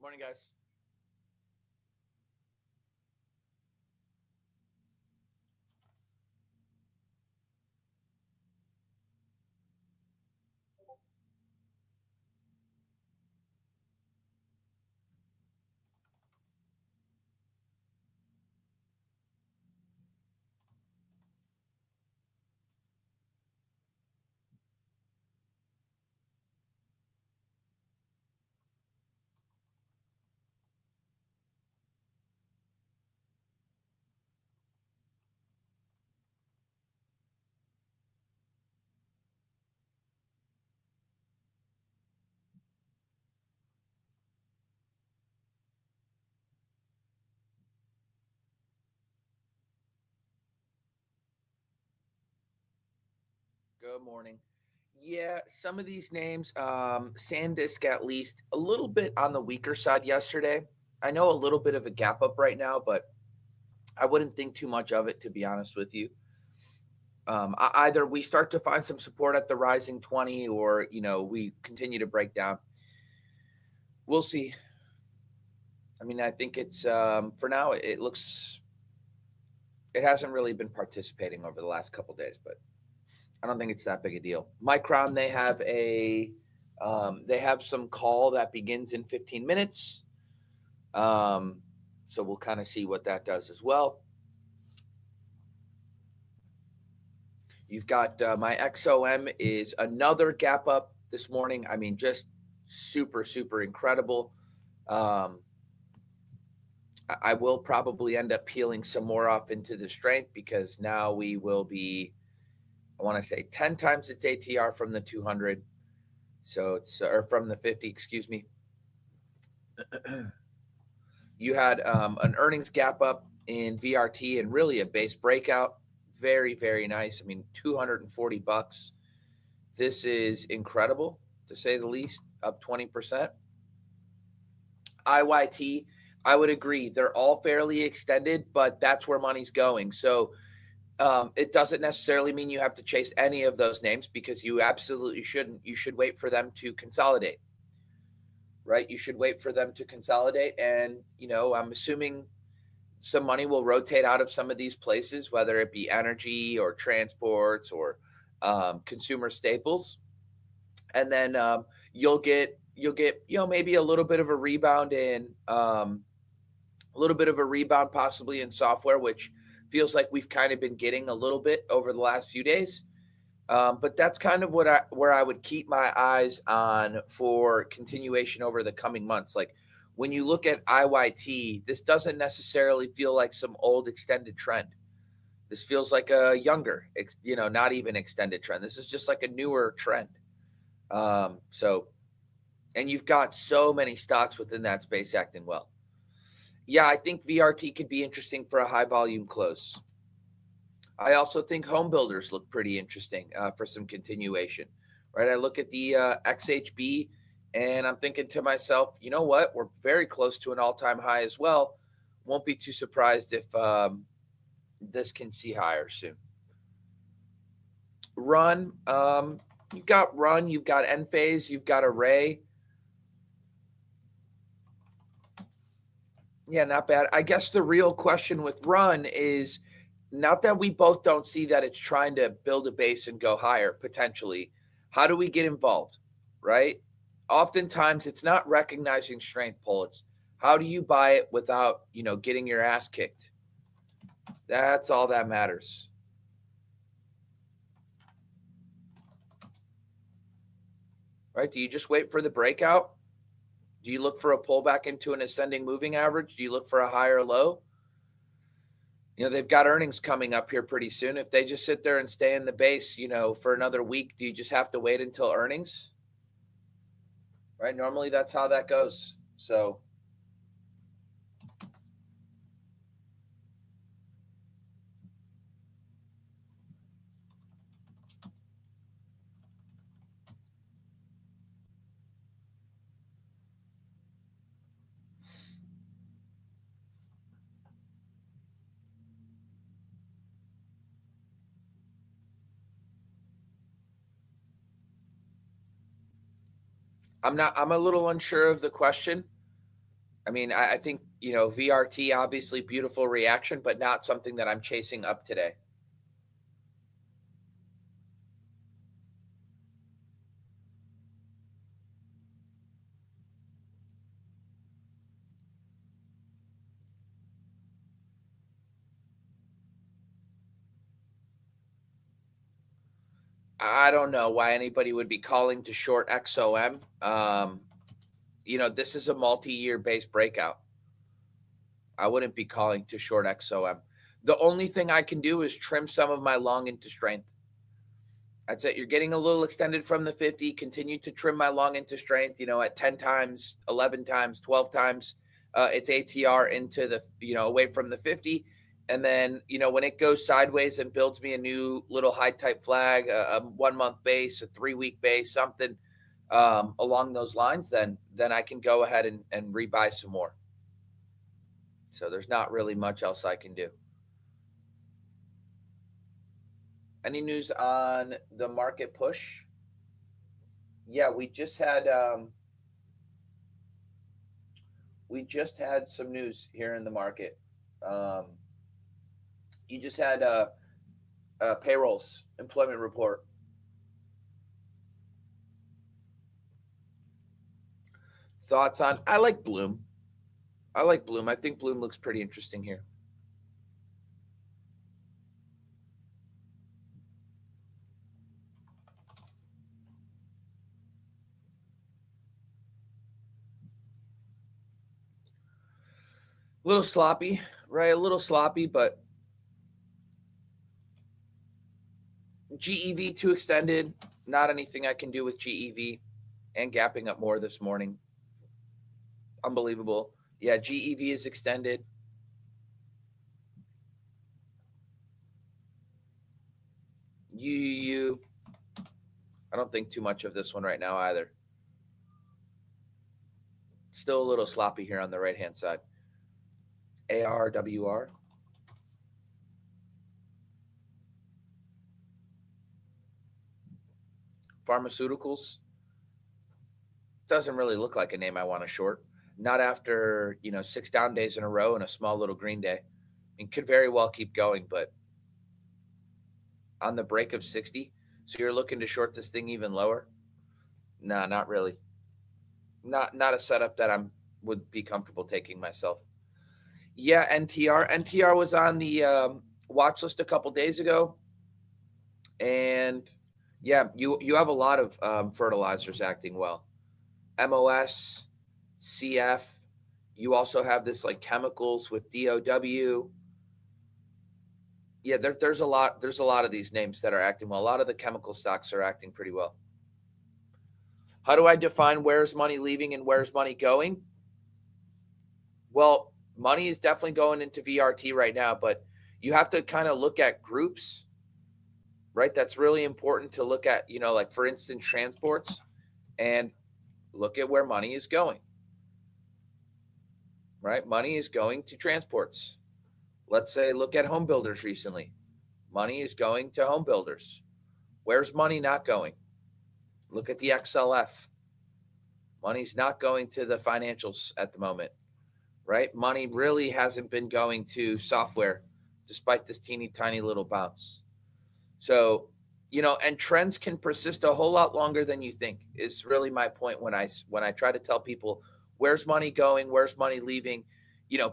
Morning, guys. Good morning. Yeah, some of these names, Sandisk at least a little bit on the weaker side yesterday. I know a little bit of a gap up right now, but I wouldn't think too much of it to be honest with you. Either we start to find some support at the rising 20 or, we continue to break down. We'll see. I mean, I think it's for now it looks it hasn't really been participating over the last couple days, but I don't think it's that big a deal. Micron, they have some call that begins in 15 minutes. So we'll kind of see what that does as well. You've got my XOM is another gap up this morning. I mean, just super, super incredible. Um, I will probably end up peeling some more off into the strength because now we will be, I want to say 10 times its ATR from the 200. So it's, or from the 50, excuse me. You had an earnings gap up in VRT and really a base breakout. Very, very nice. I mean, $240. This is incredible to say the least, up 20%. IYT, I would agree. They're all fairly extended, but that's where money's going. So it doesn't necessarily mean you have to chase any of those names because you absolutely shouldn't. You should wait for them to consolidate, right? You should wait for them to consolidate. And, I'm assuming some money will rotate out of some of these places, whether it be energy or transports or consumer staples, and then you'll get maybe a little bit of a rebound in a little bit of a rebound possibly in software, which feels like we've kind of been getting a little bit over the last few days. But that's kind of where I would keep my eyes on for continuation over the coming months. Like when you look at IYT, this doesn't necessarily feel like some old extended trend. This feels like a younger, not even extended trend. This is just like a newer trend. So, and you've got so many stocks within that space acting well. Yeah, I think VRT could be interesting for a high volume close. I also think home builders look pretty interesting for some continuation, right? I look at the XHB and I'm thinking to myself, you know what? We're very close to an all time high as well. Won't be too surprised if this can see higher soon. Run, you've got Run, you've got Enphase, you've got Array. Yeah, not bad. I guess the real question with Run is not that we both don't see that it's trying to build a base and go higher potentially. How do we get involved? Right? Oftentimes it's not recognizing strength pull. It's how do you buy it without, getting your ass kicked? That's all that matters. Right? Do you just wait for the breakout? Do you look for a pullback into an ascending moving average? Do you look for a higher low? They've got earnings coming up here pretty soon. If they just sit there and stay in the base, for another week, do you just have to wait until earnings? Right? Normally that's how that goes. So I'm a little unsure of the question. I mean, I think, VRT, obviously beautiful reaction, but not something that I'm chasing up today. I don't know why anybody would be calling to short XOM. This is a multi-year base breakout. I wouldn't be calling to short XOM. The only thing I can do is trim some of my long into strength. That's it. You're getting a little extended from the 50. Continue to trim my long into strength, at 10 times, 11 times, 12 times. It's ATR into the, away from the 50. And then, when it goes sideways and builds me a new little high type flag, a 1 month base, a 3 week base, something along those lines, then I can go ahead and rebuy some more. So there's not really much else I can do. Any news on the market push? Yeah, we just had some news here in the market. Um, you just had payrolls, employment report. Thoughts on? I like Bloom. I think Bloom looks pretty interesting here. A little sloppy, right? A little sloppy, but GEV too extended. Not anything I can do with GEV, and gapping up more this morning. Unbelievable. Yeah, GEV is extended. UUU. I don't think too much of this one right now either. Still a little sloppy here on the right hand side. ARWR. Pharmaceuticals. Doesn't really look like a name I want to short. Not after, 6 down days in a row and a small little green day. It could very well keep going, but on the break of 60, so you're looking to short this thing even lower? Nah, not really. Not a setup that I'm would be comfortable taking myself. Yeah, NTR. NTR was on the watch list a couple days ago, and yeah, you have a lot of fertilizers acting well. MOS, CF. You also have this like chemicals with DOW. Yeah, there's a lot. There's a lot of these names that are acting well. A lot of the chemical stocks are acting pretty well. How do I define where's money leaving and where's money going? Well, money is definitely going into VRT right now, but you have to kind of look at groups, right? That's really important to look at, like for instance, transports, and look at where money is going, right? Money is going to transports. Let's say, look at home builders recently. Money is going to home builders. Where's money not going? Look at the XLF. Money's not going to the financials at the moment, right? Money really hasn't been going to software despite this teeny tiny little bounce. So, and trends can persist a whole lot longer than you think is really my point when I try to tell people where's money going, where's money leaving.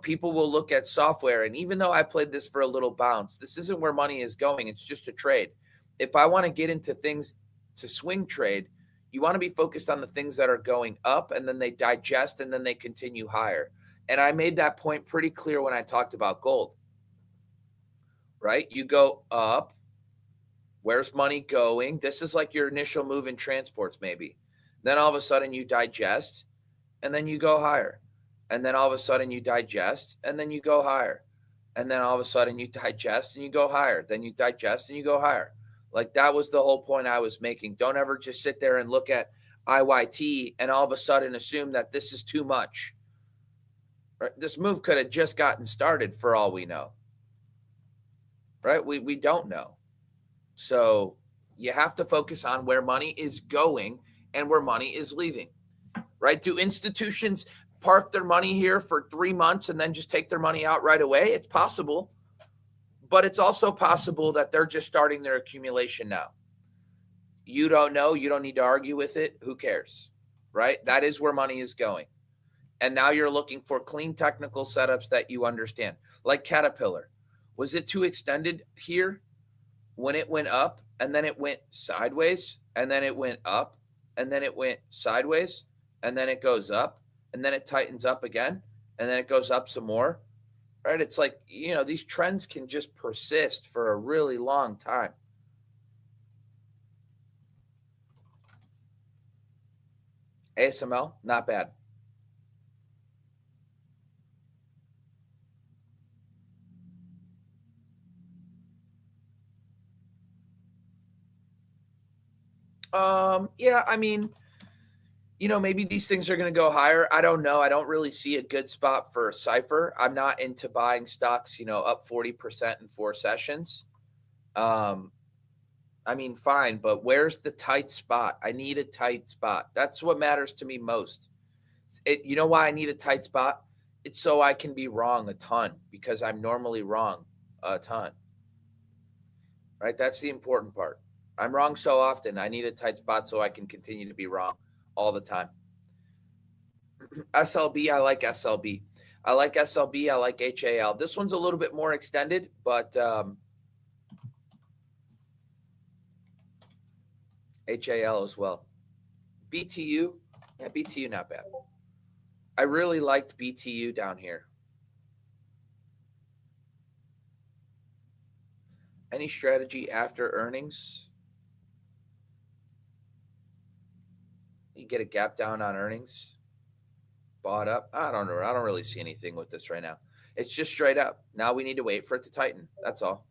People will look at software, and even though I played this for a little bounce, this isn't where money is going. It's just a trade. If I want to get into things to swing trade, you want to be focused on the things that are going up, and then they digest, and then they continue higher. And I made that point pretty clear when I talked about gold, right? You go up. Where's money going? This is like your initial move in transports, maybe. Then all of a sudden you digest, and then you go higher. And then all of a sudden you digest, and then you go higher. And then all of a sudden you digest and you go higher. Then you digest and you go higher. Like that was the whole point I was making. Don't ever just sit there and look at IYT and all of a sudden assume that this is too much. Right? This move could have just gotten started for all we know. Right? We don't know. So you have to focus on where money is going and where money is leaving, right? Do institutions, park their money here for 3 months and then just take their money out right away? It's possible, but it's also possible that they're just starting their accumulation now. You don't know. You don't need to argue with it. Who cares, right? That is where money is going. And now you're looking for clean technical setups that you understand, like Caterpillar. Was it too extended here when it went up and then it went sideways and then it went up and then it went sideways and then it goes up and then it tightens up again and then it goes up some more, right? It's like, these trends can just persist for a really long time. ASML, not bad. Yeah, I mean, maybe these things are going to go higher. I don't know. I don't really see a good spot for Cypher. I'm not into buying stocks, up 40% in 4 sessions. I mean, fine, but where's the tight spot? I need a tight spot. That's what matters to me most. You know why I need a tight spot? It's so I can be wrong a ton, because I'm normally wrong a ton. Right? That's the important part. I'm wrong so often. I need a tight spot so I can continue to be wrong all the time. SLB, I like SLB. I like SLB. I like HAL. This one's a little bit more extended, but HAL as well. BTU, yeah, BTU not bad. I really liked BTU down here. Any strategy after earnings? You get a gap down on earnings, bought up. I don't know. I don't really see anything with this right now. It's just straight up. Now we need to wait for it to tighten. That's all.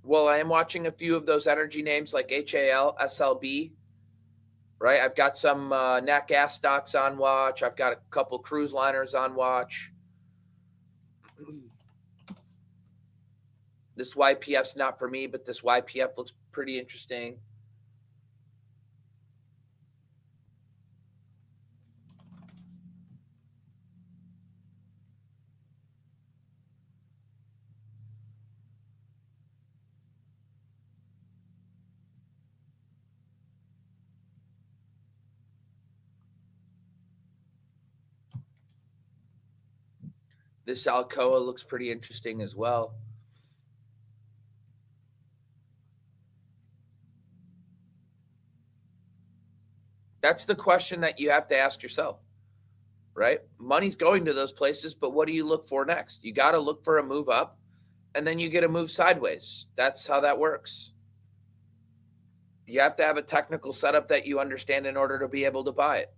Well, I am watching a few of those energy names like HAL, SLB, right? I've got some nat gas stocks on watch. I've got a couple cruise liners on watch. This YPF's not for me, but this YPF looks pretty interesting. This Alcoa looks pretty interesting as well. That's the question that you have to ask yourself, right? Money's going to those places, but what do you look for next? You got to look for a move up, and then you get a move sideways. That's how that works. You have to have a technical setup that you understand in order to be able to buy it.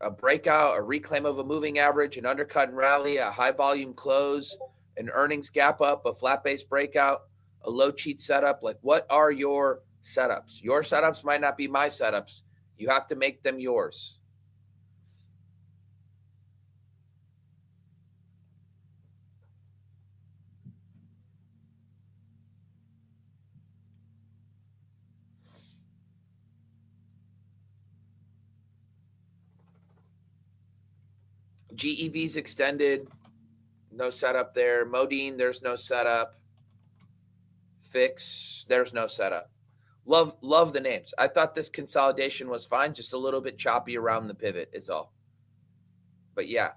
A breakout, a reclaim of a moving average, an undercut and rally, a high volume close, an earnings gap up, a flat base breakout, a low cheat setup. Like, what are your setups? Your setups might not be my setups. You have to make them yours. GEV's extended, no setup there. Modine, there's no setup. Fix, there's no setup. Love the names. I thought this consolidation was fine, just a little bit choppy around the pivot is all. But yeah,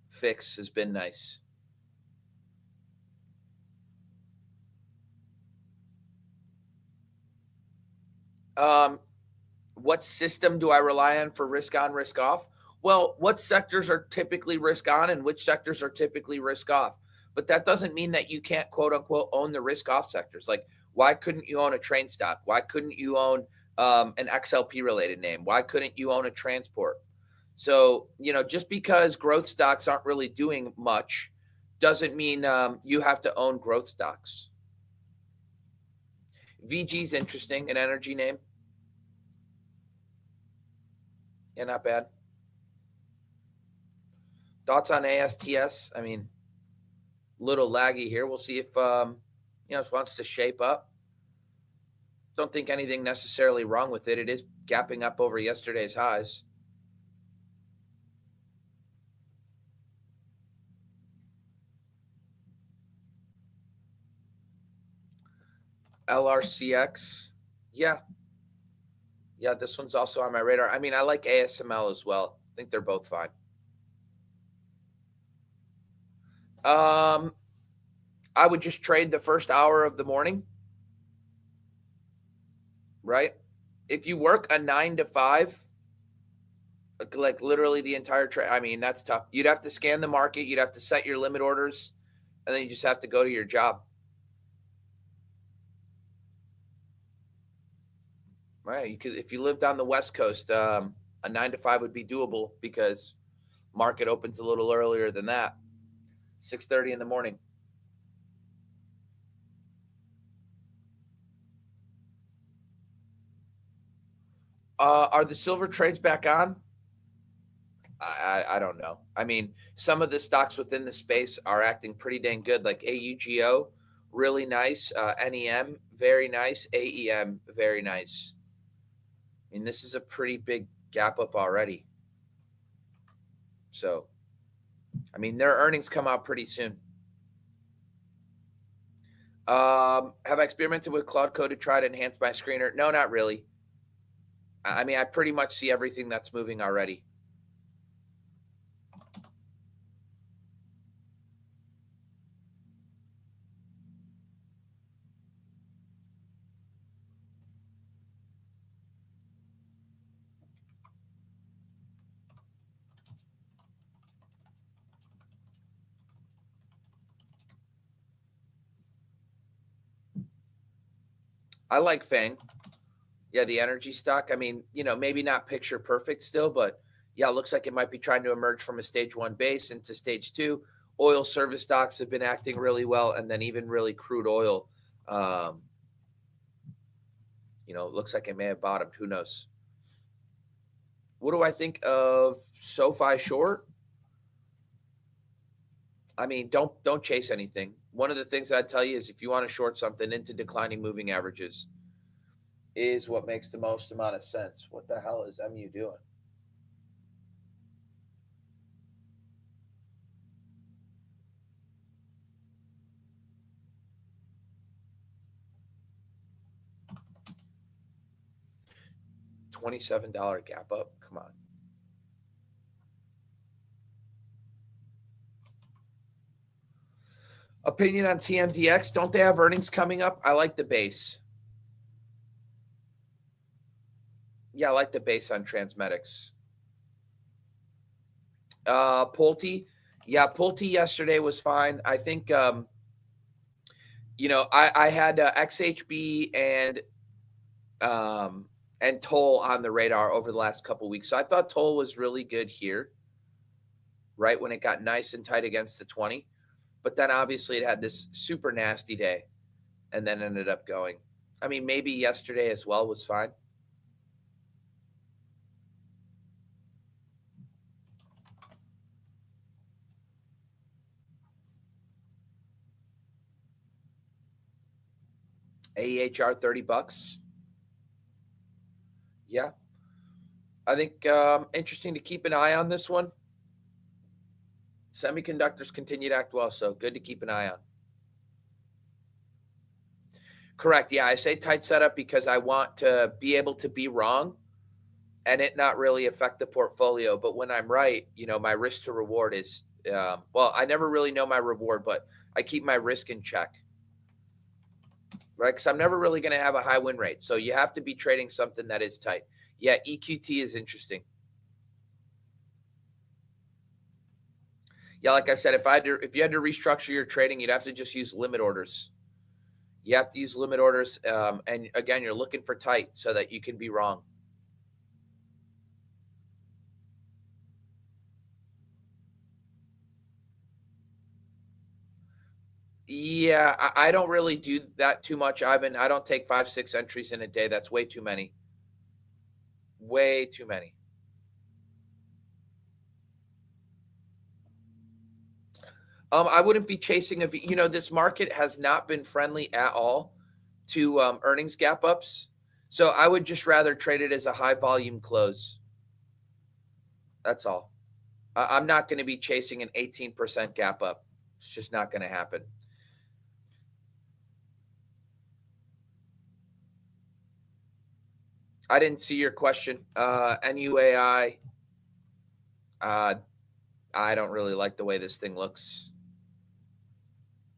Fix has been nice. What system do I rely on for risk on, risk off? Well, what sectors are typically risk on and which sectors are typically risk off? But that doesn't mean that you can't, quote unquote, own the risk off sectors. Like, why couldn't you own a train stock? Why couldn't you own an XLP related name? Why couldn't you own a transport? So, just because growth stocks aren't really doing much doesn't mean you have to own growth stocks. VG is interesting, an energy name. Yeah, not bad. Thoughts on ASTS? I mean, little laggy here. We'll see if it wants to shape up. Don't think anything necessarily wrong with it. It is gapping up over yesterday's highs. LRCX, yeah, this one's also on my radar. I mean, I like ASML as well. I think they're both fine. I would just trade the first hour of the morning, right? If you work a 9 to 5, like literally the entire trade, I mean, that's tough. You'd have to scan the market, you'd have to set your limit orders, and then you just have to go to your job. Right? You could, if you lived on the West Coast, a 9 to 5 would be doable because market opens a little earlier than that, 6:30 in the morning. Are the silver trades back on? I don't know. I mean, some of the stocks within the space are acting pretty dang good, like AUGO, really nice. NEM, very nice. AEM, very nice. I mean, this is a pretty big gap up already. So, I mean, their earnings come out pretty soon. Have I experimented with Cloud Code to try to enhance my screener? No, not really. I mean, I pretty much see everything that's moving already. I like Fang. Yeah, the energy stock. I mean, maybe not picture perfect still, but yeah, it looks like it might be trying to emerge from a stage 1 base into stage 2. Oil service stocks have been acting really well, and then even really crude oil. It looks like it may have bottomed. Who knows? What do I think of SoFi short? I mean, don't chase anything. One of the things I'd tell you is if you want to short something into declining moving averages, is what makes the most amount of sense. What the hell is MU doing? $27 gap up. Come on. Opinion on TMDX. Don't they have earnings coming up? I like the base. Yeah, I like the base on Transmedics. Pulte. Yeah, Pulte yesterday was fine. I think, I had XHB and Toll on the radar over the last couple weeks. So I thought Toll was really good here, right when it got nice and tight against the 20. But then obviously it had this super nasty day and then ended up going. I mean, maybe yesterday as well was fine. AEHR $30. Yeah. I think interesting to keep an eye on this one. Semiconductors continue to act well, so good to keep an eye on. Correct. Yeah, I say tight setup because I want to be able to be wrong and it not really affect the portfolio. But when I'm right, my risk to reward is, I never really know my reward, but I keep my risk in check, right? Because I'm never really going to have a high win rate. So you have to be trading something that is tight. Yeah, EQT is interesting. Yeah, like I said, if you had to restructure your trading, you'd have to just use limit orders. You have to use limit orders, and again, you're looking for tight so that you can be wrong. Yeah, I don't really do that too much, Ivan. I don't take 5-6 entries in a day. That's way too many. Way too many. I wouldn't be chasing this market has not been friendly at all to earnings gap ups. So I would just rather trade it as a high volume close. That's all. I'm not going to be chasing an 18% gap up. It's just not going to happen. I didn't see your question. NUAI. I don't really like the way this thing looks.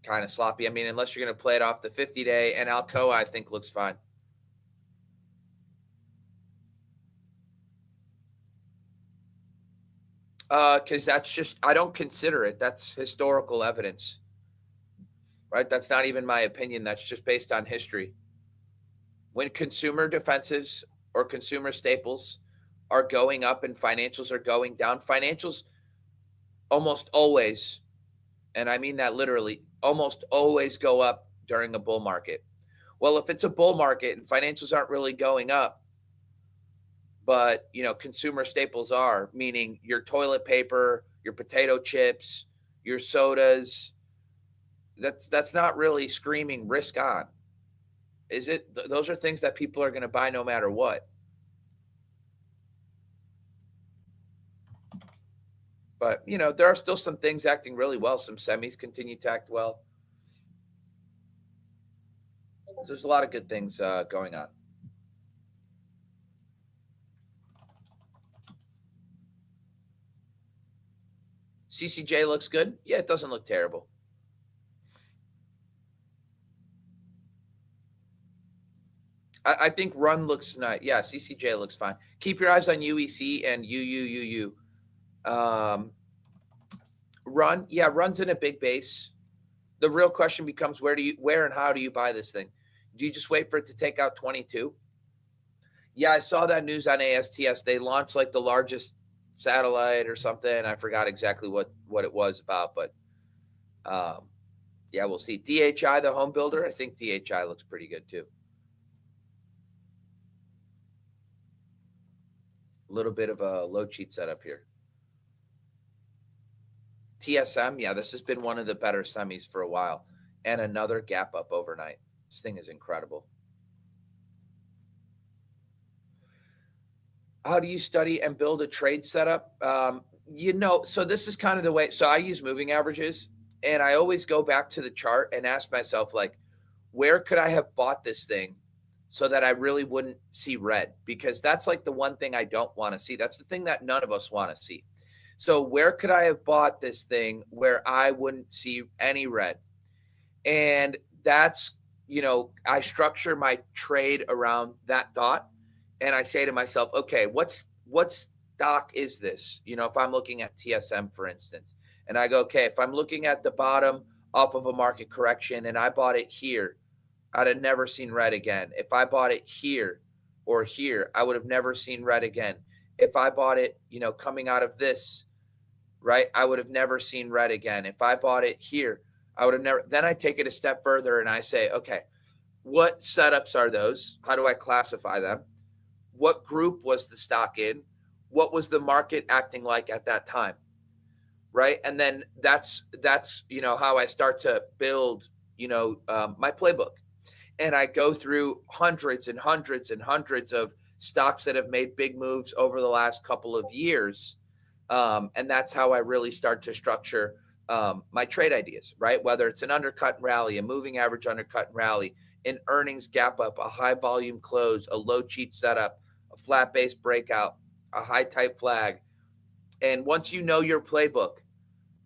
Kind of sloppy. I mean, unless you're going to play it off the 50-day, and Alcoa, I think, looks fine. Because that's just, I don't consider it. That's historical evidence, right? That's not even my opinion. That's just based on history. When consumer defensives or consumer staples are going up and financials are going down, financials almost always, and I mean that literally, almost always go up during a bull market. Well, if it's a bull market and financials aren't really going up, but consumer staples are, meaning your toilet paper, your potato chips, your sodas, that's not really screaming risk on, is it? Those are things that people are going to buy no matter what. But there are still some things acting really well. Some semis continue to act well. There's a lot of good things going on. CCJ looks good. Yeah, it doesn't look terrible. I think Run looks nice. Yeah, CCJ looks fine. Keep your eyes on UEC and UUUU. Run, yeah, Run's in a big base. The real question becomes where and how do you buy this thing? Do you just wait for it to take out 22? Yeah, I saw that news on ASTS. They launched like the largest satellite or something. I forgot exactly what it was about, but yeah, we'll see. DHI, the home builder, I think DHI looks pretty good too. A little bit of a low cheat setup here. TSM, yeah, this has been one of the better semis for a while. And another gap up overnight. This thing is incredible. How do you study and build a trade setup? So this is kind of the way. So I use moving averages, and I always go back to the chart and ask myself, like, where could I have bought this thing so that I really wouldn't see red? Because that's like the one thing I don't want to see. That's the thing that none of us want to see. So where could I have bought this thing where I wouldn't see any red? And that's, I structure my trade around that thought. And I say to myself, okay, what stock is this? If I'm looking at TSM, for instance, and I go, okay, if I'm looking at the bottom off of a market correction and I bought it here, I'd have never seen red again. If I bought it here or here, I would have never seen red again. If I bought it, coming out of this, right, I would have never seen red again. If I bought it here, I would have never. Then I take it a step further and I say, okay, what setups are those? How do I classify them? What group was the stock in? What was the market acting like at that time? Right. And then that's how I start to build, my playbook. And I go through hundreds and hundreds and hundreds of stocks that have made big moves over the last couple of years. And that's how I really start to structure my trade ideas, right? Whether it's an undercut and rally, a moving average undercut and rally, an earnings gap up, a high volume close, a low cheat setup, a flat base breakout, a high type flag. And once you know your playbook,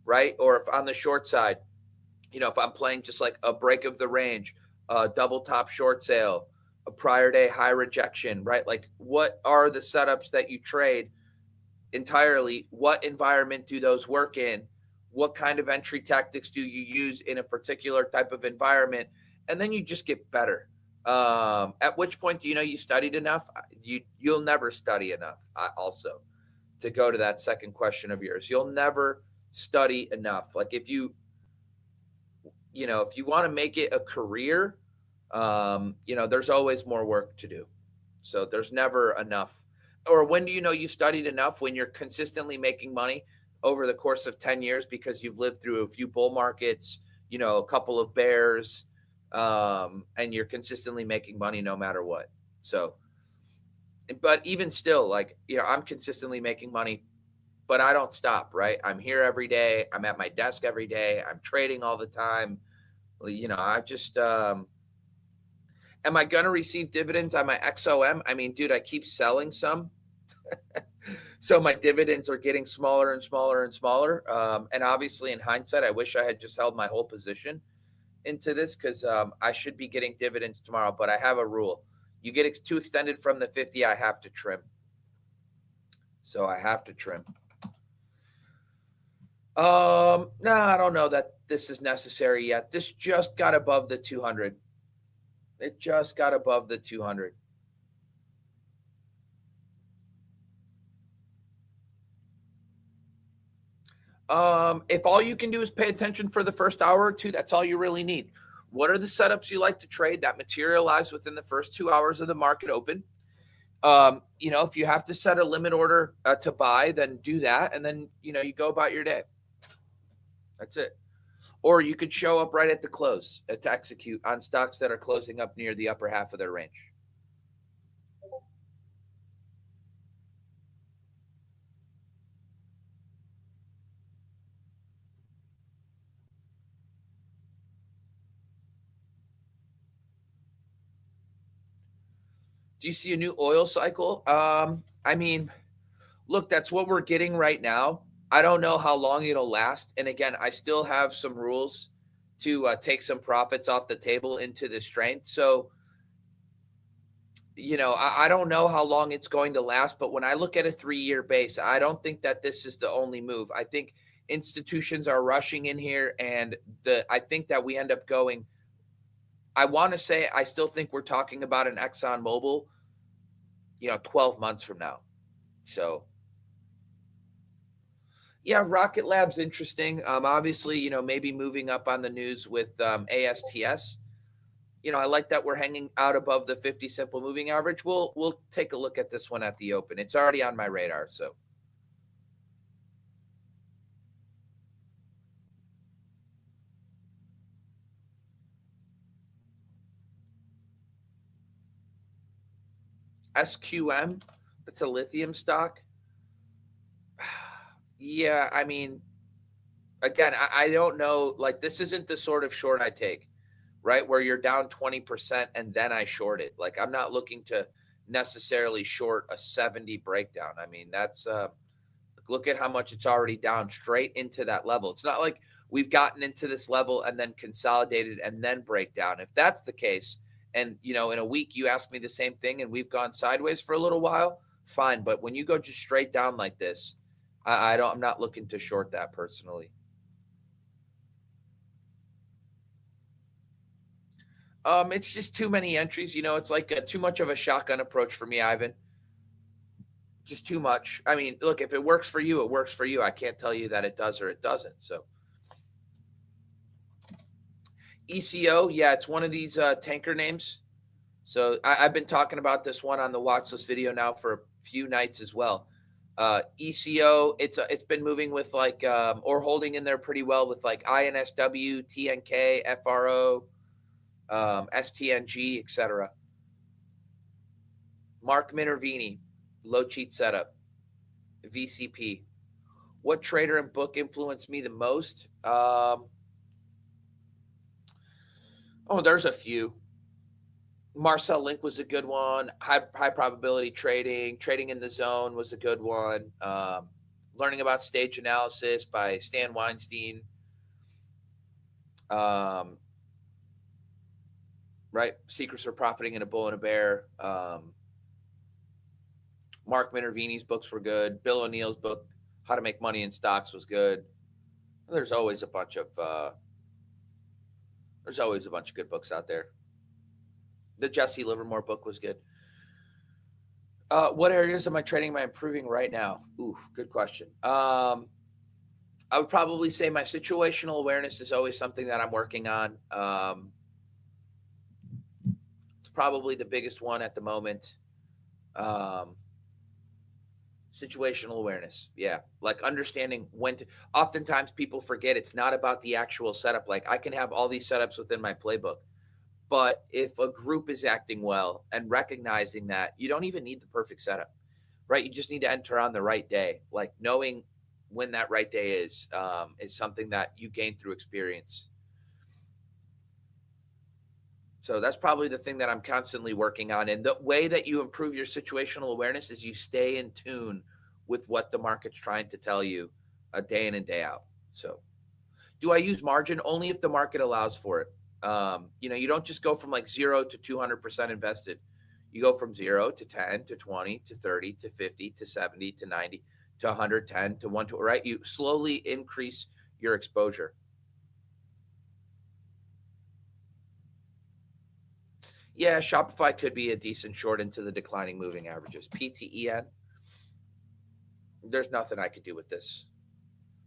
right? Or if on the short side, if I'm playing just like a break of the range, a double top short sale, a prior day high rejection, right? Like what are the setups that you trade entirely? What environment do those work in? What kind of entry tactics do you use in a particular type of environment? And then you just get better. At which point do you studied enough? You'll never study enough. Also, to go to that second question of yours, you'll never study enough. Like if you want to make it a career, there's always more work to do. So there's never enough. Or when do you know you studied enough? When you're consistently making money over the course of 10 years because you've lived through a few bull markets, a couple of bears, and you're consistently making money no matter what. So, but even still, like, I'm consistently making money, but I don't stop, right? I'm here every day. I'm at my desk every day. I'm trading all the time. I just, am I going to receive dividends on my XOM? I mean, dude, I keep selling some. So my dividends are getting smaller and smaller and smaller. And obviously, in hindsight, I wish I had just held my whole position into this because I should be getting dividends tomorrow. But I have a rule: you get too extended from the 50, I have to trim. So I have to trim. No, I don't know that this is necessary yet. This just got above the 200. It just got above the 200. If all you can do is pay attention for the first hour or two, that's all you really need. What are the setups you like to trade that materialize within the first 2 hours of the market open? If you have to set a limit order to buy, then do that. And then, you go about your day. That's it. Or you could show up right at the close to execute on stocks that are closing up near the upper half of their range. Do you see a new oil cycle? I mean, look, that's what we're getting right now. I don't know how long it'll last. And again, I still have some rules to take some profits off the table into the strength. So, I don't know how long it's going to last. But when I look at a 3-year base, I don't think that this is the only move. I think institutions are rushing in here. And I think that we end up going, I want to say, I still think we're talking about an Exxon Mobil, 12 months from now. So, yeah, Rocket Lab's interesting. Obviously, maybe moving up on the news with ASTS. I like that we're hanging out above the 50 simple moving average. We'll take a look at this one at the open. It's already on my radar. So, SQM, that's a lithium stock. Yeah, I mean, again, I don't know. Like, this isn't the sort of short I take, right? Where you're down 20% and then I short it. Like, I'm not looking to necessarily short a 70 breakdown. I mean, that's look at how much it's already down straight into that level. It's not like we've gotten into this level and then consolidated and then break down. If that's the case, and in a week you ask me the same thing and we've gone sideways for a little while, fine. But when you go just straight down like this, I'm not looking to short that personally. It's just too many entries. It's like too much of a shotgun approach for me, Ivan. Just too much. I mean, look, if it works for you, it works for you. I can't tell you that it does or it doesn't. So, ECO, yeah, it's one of these tanker names. So I've been talking about this one on the watch list video now for a few nights as well. ECO, it's been moving with like or holding in there pretty well with like INSW, TNK, FRO, STNG, etc. Mark Minervini, low cheat setup, VCP. What trader and book influenced me the most? There's a few. Marcel Link was a good one. High probability trading in the zone was a good one. Learning about stage analysis by Stan Weinstein. Right, Secrets for Profiting in a Bull and a Bear. Mark Minervini's books were good. Bill O'Neill's book, How to Make Money in Stocks, was good. There's always a bunch of good books out there. The Jesse Livermore book was good. What areas am I trading? Am I improving right now? Ooh, good question. I would probably say my situational awareness is always something that I'm working on. It's probably the biggest one at the moment. Situational awareness. Yeah. Like understanding when to, oftentimes people forget it's not about the actual setup. Like I can have all these setups within my playbook, but if a group is acting well and recognizing that, you don't even need the perfect setup, right? You just need to enter on the right day. Like knowing when that right day is something that you gain through experience. So that's probably the thing that I'm constantly working on. And the way that you improve your situational awareness is you stay in tune with what the market's trying to tell you a day in and day out. So, do I use margin? Only if the market allows for it. You don't just go from like 0 to 200% invested. You go from 0 to 10 to 20 to 30 to 50 to 70 to 90 to 110 to 120, right? You slowly increase your exposure. Yeah, Shopify could be a decent short into the declining moving averages. PTEN, there's nothing I could do with this.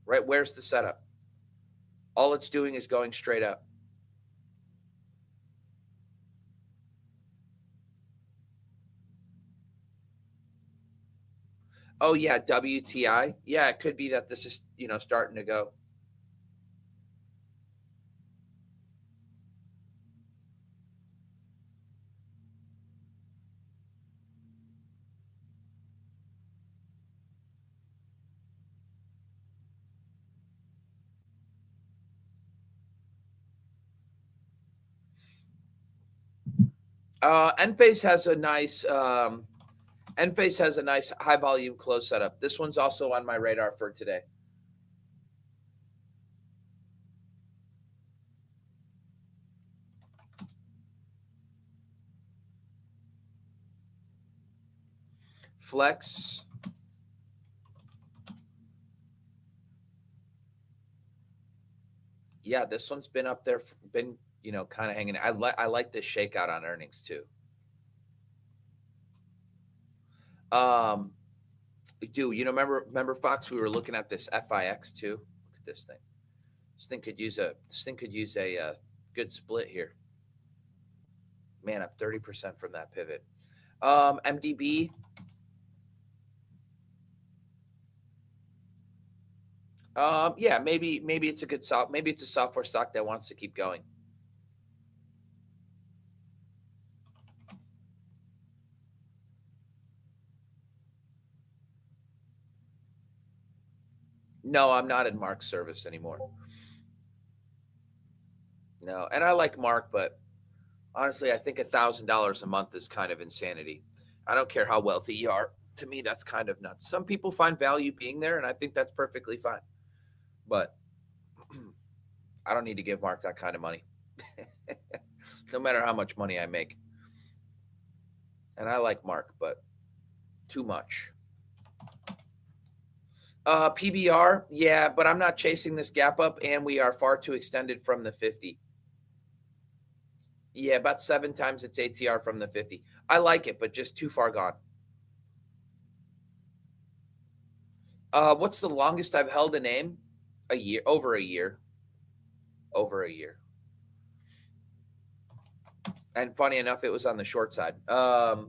Right? Where's the setup? All it's doing is going straight up. Oh yeah, WTI. Yeah, it could be that this is, starting to go. Enphase has a nice Enphase has a nice high volume close setup. This one's also on my radar for today. Flex. Yeah, this one's been up there, been kind of hanging. I like this shakeout on earnings too. Um, do remember Fox? We were looking at this FIX too. Look at this thing. This thing could use a good split here. Man, up 30% from that pivot. MDB. Yeah, maybe it's a good maybe it's a software stock that wants to keep going. No, I'm not in Mark's service anymore. No, and I like Mark, but honestly, I think $1,000 a month is kind of insanity. I don't care how wealthy you are. To me, that's kind of nuts. Some people find value being there, and I think that's perfectly fine. But I don't need to give Mark that kind of money, no matter how much money I make. And I like Mark, but too much. PBR, yeah, but I'm not chasing this gap up, and we are far too extended from the 50. Yeah, about 7 times its ATR from the 50. I like it, but just too far gone. What's the longest I've held a name? A year, over a year, over a year. And funny enough, it was on the short side. But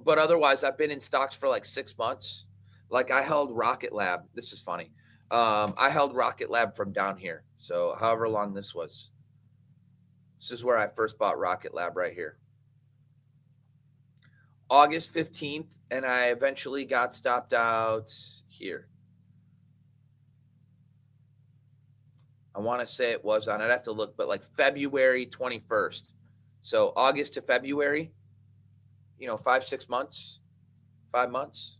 otherwise, I've been in stocks for like 6 months. Like I held Rocket Lab. This is funny. I held Rocket Lab from down here. So however long this was. This is where I first bought Rocket Lab right here. August 15th, and I eventually got stopped out here. I want to say it was on, I'd have to look, but like February 21st. So August to February, 5, 6 months, 5 months.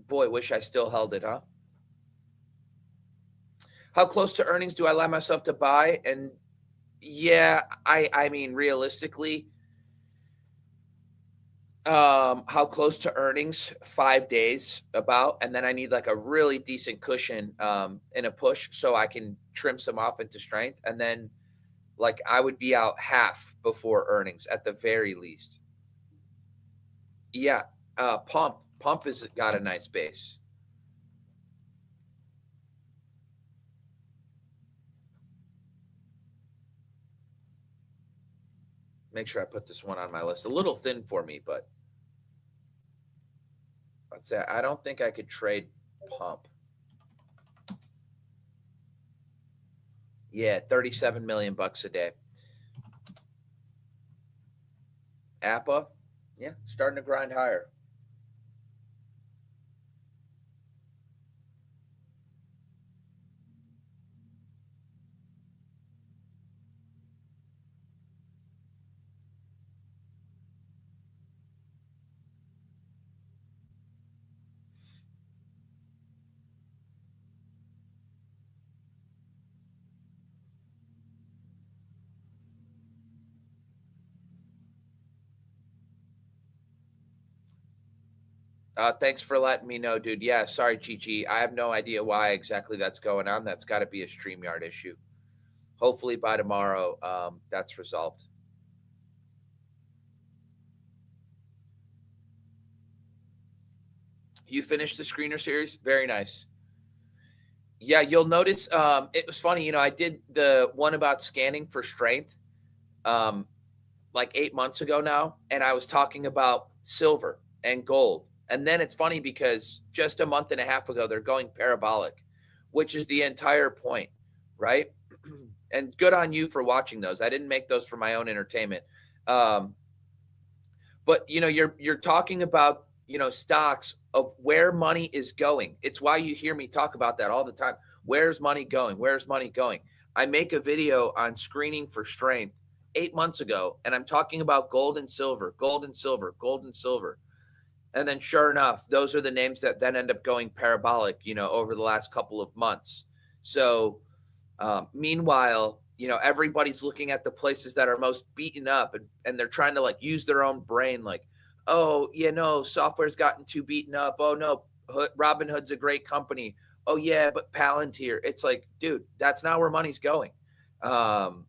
Boy, wish I still held it, huh? How close to earnings do I allow myself to buy? And yeah, I mean, realistically, how close to earnings? 5 days about, and then I need like a really decent cushion in a push so I can trim some off into strength, and then like I would be out half before earnings at the very least. Yeah, pump has got a nice base. Make sure I put this one on my list. A little thin for me, but Let's say I don't think I could trade Pump. Yeah, 37 million bucks a day. Appa, yeah, starting to grind higher. Thanks for letting me know, dude. Yeah, sorry, Chi. I have no idea why exactly that's going on. That's got to be a StreamYard issue. Hopefully by tomorrow, that's resolved. You finished the screener series? Very nice. Yeah, you'll notice it was funny. I did the one about scanning for strength um, like 8 months ago now, and I was talking about silver and gold. And then it's funny because just a month and a half ago, they're going parabolic, which is the entire point, right? And good on you for watching those. I didn't make those for my own entertainment. Um, but you're talking about stocks of where money is going. It's why you hear me talk about that all the time. Where's money going? Where's money going? I make a video on screening for strength 8 months ago, and I'm talking about gold and silver, gold and silver, gold and silver. And then sure enough, those are the names that then end up going parabolic, over the last couple of months. So meanwhile, everybody's looking at the places that are most beaten up, and they're trying to like use their own brain, like, oh, software's gotten too beaten up. Oh no, Robinhood's a great company. Oh yeah, but Palantir. It's like, dude, that's not where money's going. Um,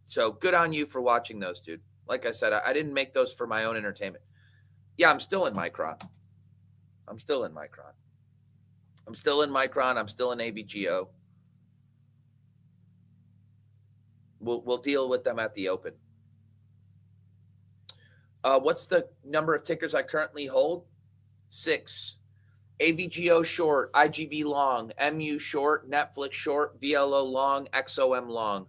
so good on you for watching those, dude. Like I said, I didn't make those for my own entertainment. Yeah, I'm still in Micron. I'm still in Micron. I'm still in Micron. I'm still in AVGO. We'll deal with them at the open. What's the number of tickers I currently hold? 6. AVGO short, IGV long, MU short, Netflix short, VLO long, XOM long.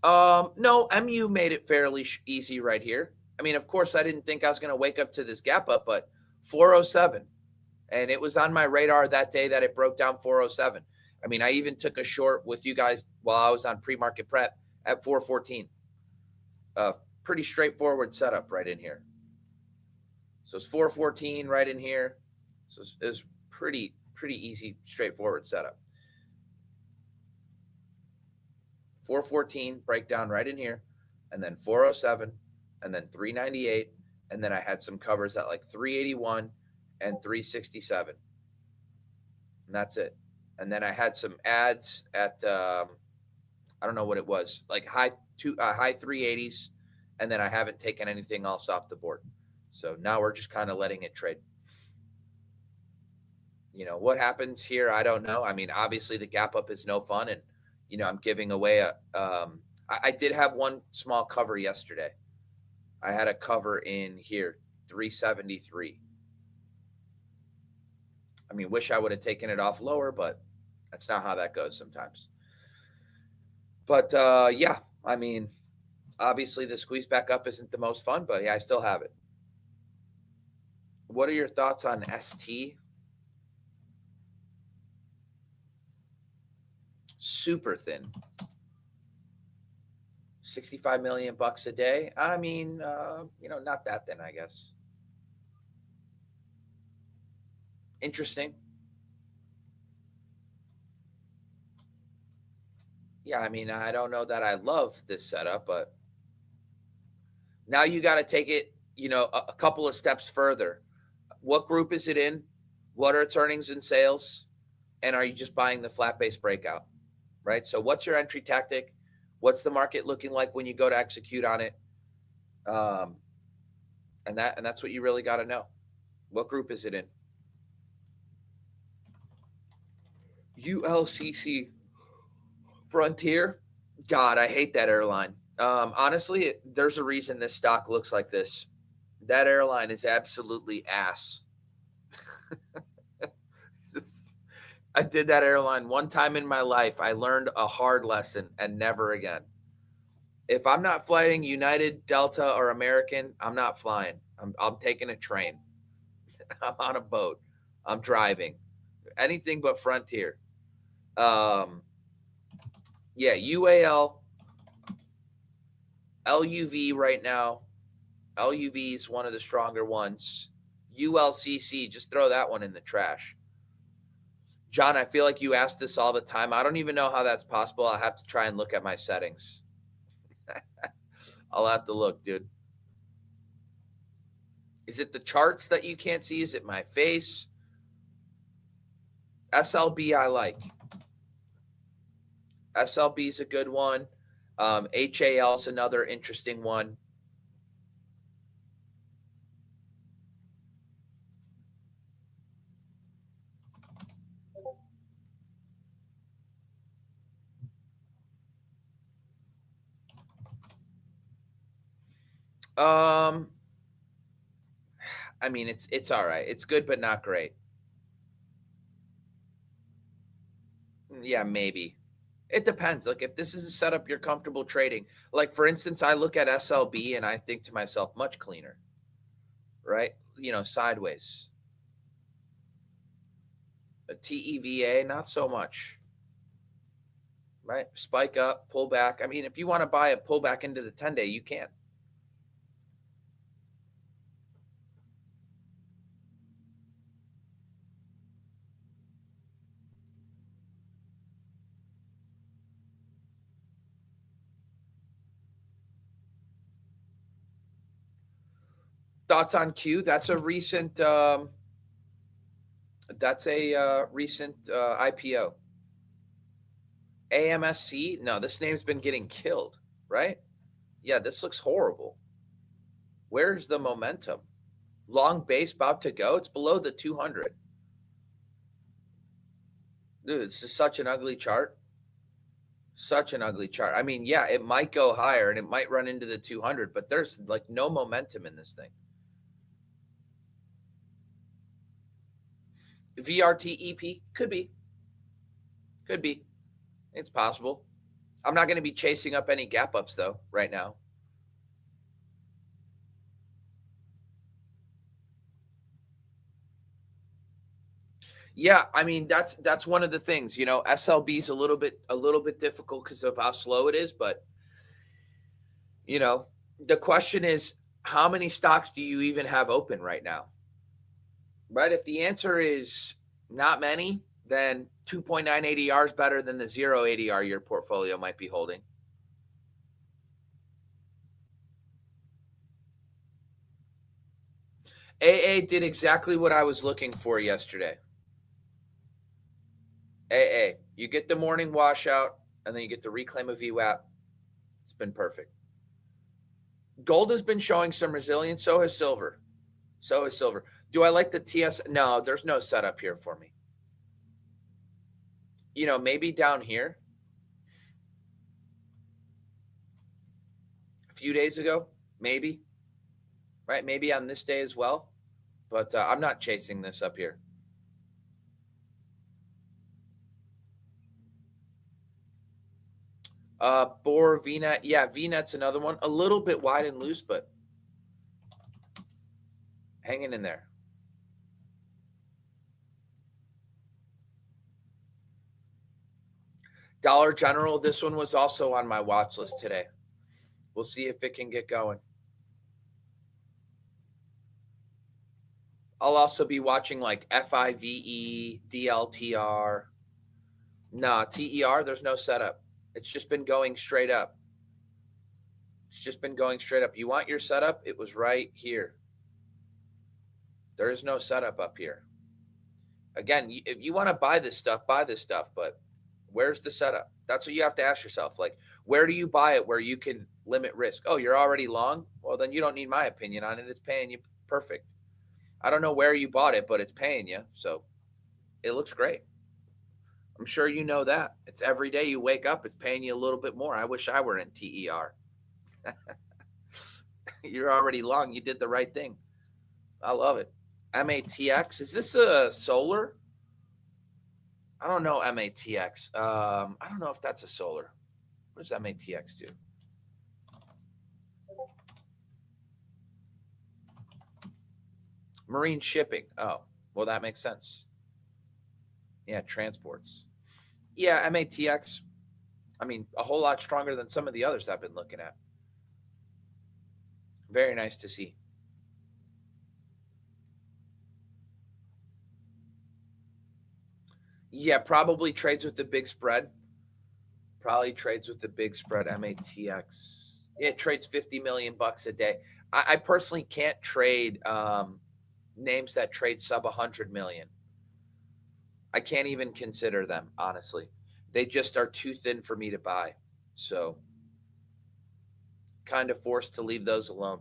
No, MU made it fairly easy right here. I mean, of course, I didn't think I was going to wake up to this gap up, but 407. And it was on my radar that day that it broke down 407. I mean, I even took a short with you guys while I was on pre-market prep at 414. Pretty straightforward setup right in here. So it's 414 right in here. So it's pretty easy, straightforward setup. 414 breakdown right in here, and then 407, and then 398, and then I had some covers at like 381 and 367, and that's it. And then I had some ads at I don't know what it was, like high 380s, and then I haven't taken anything else off the board. So now we're just kind of letting it trade. What happens here, I don't know. I mean, obviously the gap up is no fun, and I'm giving away I did have one small cover yesterday. I had a cover in here, 373. I mean, wish I would have taken it off lower, but that's not how that goes sometimes. But yeah, I mean, obviously the squeeze back up isn't the most fun, but yeah, I still have it. What are your thoughts on ST? Super thin. 65 million bucks a day. I mean, not that thin, I guess. Interesting. Yeah, I mean, I don't know that I love this setup, but now you got to take it, a couple of steps further. What group is it in? What are its earnings and sales? And are you just buying the flat base breakout? Right? So what's your entry tactic? What's the market looking like when you go to execute on it? And that's what you really got to know. What group is it in? ULCC Frontier. God, I hate that airline. Honestly, there's a reason this stock looks like this. That airline is absolutely ass. I did that airline one time in my life. I learned a hard lesson and never again. If I'm not flying United, Delta, or American, I'm not flying. I'm taking a train. I'm on a boat. I'm driving. Anything but Frontier. Um, yeah, UAL, LUV right now. LUV is one of the stronger ones. ULCC, just throw that one in the trash. John, I feel like you ask this all the time. I don't even know how that's possible. I'll have to try and look at my settings. I'll have to look, dude. Is it the charts that you can't see? Is it my face? SLB, I like. SLB is a good one. HAL is another interesting one. Um, I mean, it's all right. It's good, but not great. Yeah, maybe. It depends. Like if this is a setup you're comfortable trading, like for instance, I look at SLB and I think to myself, much cleaner, right? Sideways. A TEVA, not so much, right? Spike up, pull back. I mean, if you want to buy a pullback into the 10-day, you can. Thoughts on Q? That's a recent IPO. AMSC? No, this name's been getting killed, right? Yeah, this looks horrible. Where's the momentum? Long base about to go. It's below the 200. Dude, it's just such an ugly chart. Such an ugly chart. I mean, yeah, it might go higher and it might run into the 200, but there's like no momentum in this thing. VRTEP could be. Could be. It's possible. I'm not going to be chasing up any gap ups though right now. Yeah, I mean that's one of the things. SLB is a little bit difficult because of how slow it is, but you know, the question is how many stocks do you even have open right now? Right? If the answer is not many, then 2.9 ADR is better than the 0 ADR your portfolio might be holding. AA did exactly what I was looking for yesterday. AA, you get the morning washout and then you get the reclaim of VWAP. It's been perfect. Gold has been showing some resilience. So has silver. So has silver. Do I like the TS? No, there's no setup here for me. Maybe down here a few days ago, maybe, right? Maybe on this day as well. But I'm not chasing this up here. Bohr, VNet. Yeah, VNet's another one. A little bit wide and loose, but hanging in there. Dollar General, this one was also on my watch list today. We'll see if it can get going. I'll also be watching like FIVE, DLTR. Nah, TER, there's no setup. It's just been going straight up. It's just been going straight up. You want your setup? It was right here. There is no setup up here. Again, if you want to buy this stuff, but where's the setup? That's what you have to ask yourself. Like, where do you buy it where you can limit risk? Oh, you're already long? Well, then you don't need my opinion on it. It's paying you perfect. I don't know where you bought it, but it's paying you. So it looks great. I'm sure you know that. It's every day you wake up, it's paying you a little bit more. I wish I were in TER. You're already long. You did the right thing. I love it. MATX. Is this a solar? I don't know MATX. I don't know if that's a solar. What does MATX do? Marine shipping. Oh, well, that makes sense. Yeah, transports. Yeah, MATX. I mean, a whole lot stronger than some of the others I've been looking at. Very nice to see. Yeah, probably trades with the big spread. Probably trades with the big spread. MATX. It trades 50 million bucks a day. I personally can't trade names that trade sub 100 million. I can't even consider them, honestly. They just are too thin for me to buy. So, kind of forced to leave those alone.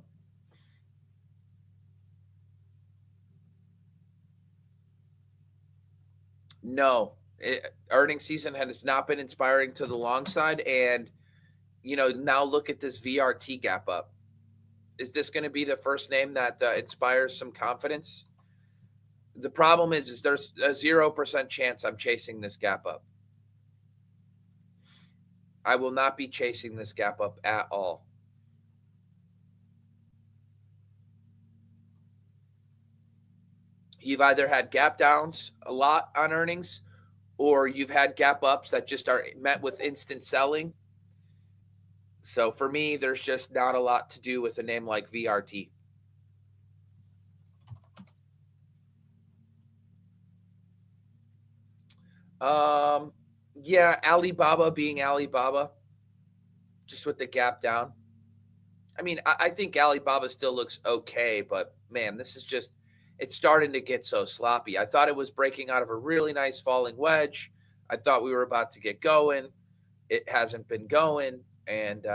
No, earnings season has not been inspiring to the long side. And, now look at this VRT gap up. Is this going to be the first name that inspires some confidence? The problem is there's a 0% chance I'm chasing this gap up. I will not be chasing this gap up at all. You've either had gap downs a lot on earnings, or you've had gap ups that just are met with instant selling. So for me, there's just not a lot to do with a name like VRT. Um, yeah, Alibaba being Alibaba, just with the gap down. I mean, I think Alibaba still looks okay, but man, this is just, it's starting to get so sloppy. I thought it was breaking out of a really nice falling wedge. I thought we were about to get going. It hasn't been going. And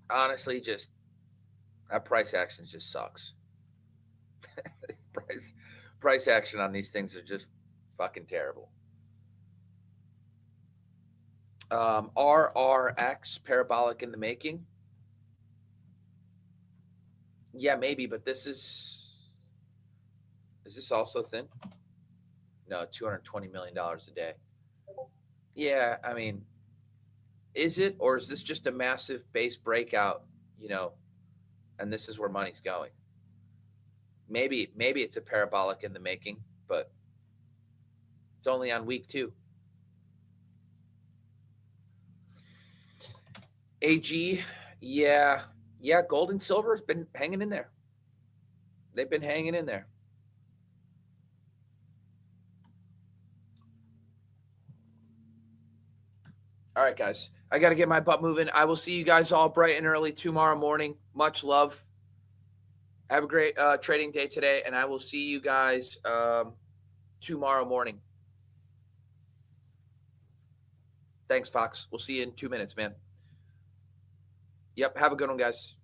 honestly, just that price action just sucks. price price action on these things are just fucking terrible. RRX, parabolic in the making. Yeah, maybe, but this is this also thin? No, $220 million a day. Yeah, I mean, is it, or is this just a massive base breakout, you know, and this is where money's going? Maybe it's a parabolic in the making, but it's only on week 2. AG, yeah, yeah, gold and silver has been hanging in there. They've been hanging in there. All right, guys. I got to get my butt moving. I will see you guys all bright and early tomorrow morning. Much love. Have a great trading day today, and I will see you guys tomorrow morning. Thanks, Fox. We'll see you in 2 minutes, man. Yep. Have a good one, guys.